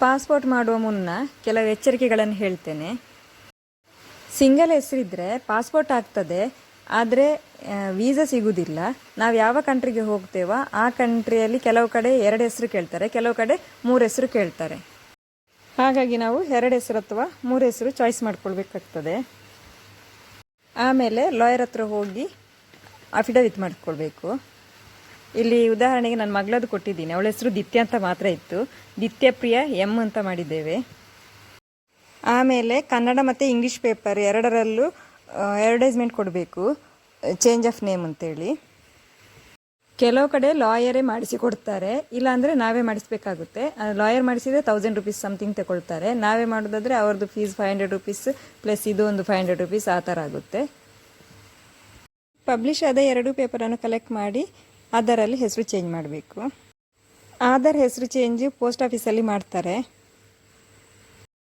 Passport ಮಾಡುವ ಮುನ್ನ ಕೆಲವು ಎಚ್ಚರಿಕೆಗಳನ್ನು ಹೇಳ್ತೇನೆ. ಸಿಂಗಲ್ ಹೆಸರಿದ್ದರೆ ಪಾಸ್ಪೋರ್ಟ್ ಆಗ್ತದೆ, ಆದರೆ ವೀಸಾ ಸಿಗುವುದಿಲ್ಲ. ನಾವು ಯಾವ ಕಂಟ್ರಿಗೆ ಹೋಗ್ತೇವೋ ಆ ಕಂಟ್ರಿಯಲ್ಲಿ ಕೆಲವು ಕಡೆ 2 ಹೆಸರು ಕೇಳ್ತಾರೆ, ಕೆಲವು ಕಡೆ 3 ಹೆಸರು ಕೇಳ್ತಾರೆ. ಹಾಗಾಗಿ ನಾವು 2 ಹೆಸರು ಅಥವಾ 3 ಹೆಸರು ಚಾಯ್ಸ್ ಮಾಡ್ಕೊಳ್ಬೇಕಾಗ್ತದೆ. ಆಮೇಲೆ ಲಾಯರ್ ಹತ್ರ ಹೋಗಿ ಅಫಿಡವಿಟ್ ಮಾಡಿಕೊಳ್ಬೇಕು. ಇಲ್ಲಿ ಉದಾಹರಣೆಗೆ ನನ್ನ ಮಗಳದ್ದು ಕೊಟ್ಟಿದ್ದೀನಿ. ಅವಳ ಹೆಸರು ದಿತ್ಯ ಅಂತ ಮಾತ್ರ ಇತ್ತು, ದಿತ್ಯಪ್ರಿಯ ಎಂ ಅಂತ ಮಾಡಿದ್ದೇವೆ. ಆಮೇಲೆ ಕನ್ನಡ ಮತ್ತು ಇಂಗ್ಲೀಷ್ ಪೇಪರ್ ಎರಡರಲ್ಲೂ ಅಡ್ವರ್ಟೈಸ್ಮೆಂಟ್ ಕೊಡಬೇಕು, ಚೇಂಜ್ ಆಫ್ ನೇಮ್ ಅಂತೇಳಿ. ಕೆಲವು ಕಡೆ ಲಾಯರೇ ಮಾಡಿಸಿ ಕೊಡ್ತಾರೆ, ಇಲ್ಲಾಂದರೆ ನಾವೇ ಮಾಡಿಸ್ಬೇಕಾಗುತ್ತೆ. ಲಾಯರ್ ಮಾಡಿಸಿದರೆ 1000 ರೂಪೀಸ್ ಸಮಥಿಂಗ್ ತಗೊಳ್ತಾರೆ. ನಾವೇ ಮಾಡೋದಾದರೆ ಅವ್ರದ್ದು ಫೀಸ್ 500 ರೂಪೀಸ್ ಪ್ಲಸ್ ಇದು ಒಂದು 500 ರೂಪೀಸ್ ಆ ಥರ ಆಗುತ್ತೆ. ಪಬ್ಲಿಷ್ ಆದ 2 ಪೇಪರನ್ನು ಕಲೆಕ್ಟ್ ಮಾಡಿ ಅದರಲ್ಲಿ ಹೆಸರು ಚೇಂಜ್ ಮಾಡಬೇಕು. ಆಧಾರ್ ಹೆಸರು ಚೇಂಜ್ ಪೋಸ್ಟ್ ಆಫೀಸಲ್ಲಿ ಮಾಡ್ತಾರೆ.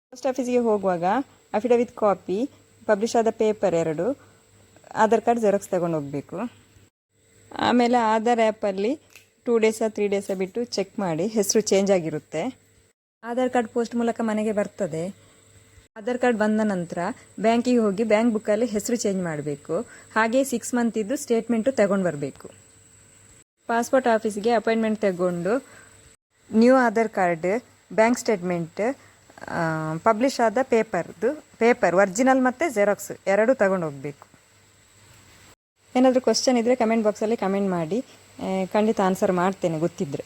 ಪೋಸ್ಟ್ ಆಫೀಸಿಗೆ ಹೋಗುವಾಗ ಅಫಿಡವಿಟ್ ಕಾಪಿ, ಪಬ್ಲಿಷ್ ಆದ ಪೇಪರ್ 2, ಆಧಾರ್ ಕಾರ್ಡ್ ಜೆರಾಕ್ಸ್ ತಗೊಂಡು ಹೋಗಬೇಕು. ಆಮೇಲೆ ಆಧಾರ್ ಆ್ಯಪಲ್ಲಿ 2 ಡೇಸಾ 3 ಡೇಸಾ ಬಿಟ್ಟು ಚೆಕ್ ಮಾಡಿ ಹೆಸರು ಚೇಂಜ್ ಆಗಿರುತ್ತೆ. ಆಧಾರ್ ಕಾರ್ಡ್ ಪೋಸ್ಟ್ ಮೂಲಕ ಮನೆಗೆ ಬರ್ತದೆ. ಆಧಾರ್ ಕಾರ್ಡ್ ಬಂದ ನಂತರ ಬ್ಯಾಂಕಿಗೆ ಹೋಗಿ ಬ್ಯಾಂಕ್ ಬುಕ್ಕಲ್ಲಿ ಹೆಸರು ಚೇಂಜ್ ಮಾಡಬೇಕು. ಹಾಗೆ 6 ಮಂತಿದ್ದು ಸ್ಟೇಟ್ಮೆಂಟು ತಗೊಂಡು ಬರಬೇಕು. ಪಾಸ್ಪೋರ್ಟ್ ಆಫೀಸಿಗೆ ಅಪಾಯಿಂಟ್ಮೆಂಟ್ ತಗೊಂಡು new Aadhaar card, bank statement, publish ಆದ ಪೇಪರ್ ಒರಿಜಿನಲ್ ಮತ್ತು ಜೆರಾಕ್ಸ್ 2 ತಗೊಂಡು ಹೋಗಬೇಕು. ಏನಾದರೂ ಕ್ವಶನ್ ಇದ್ದರೆ ಕಮೆಂಟ್ ಬಾಕ್ಸಲ್ಲಿ ಕಮೆಂಟ್ ಮಾಡಿ, ಖಂಡಿತ ಆನ್ಸರ್ ಮಾಡ್ತೇನೆ ಗೊತ್ತಿದ್ದರೆ.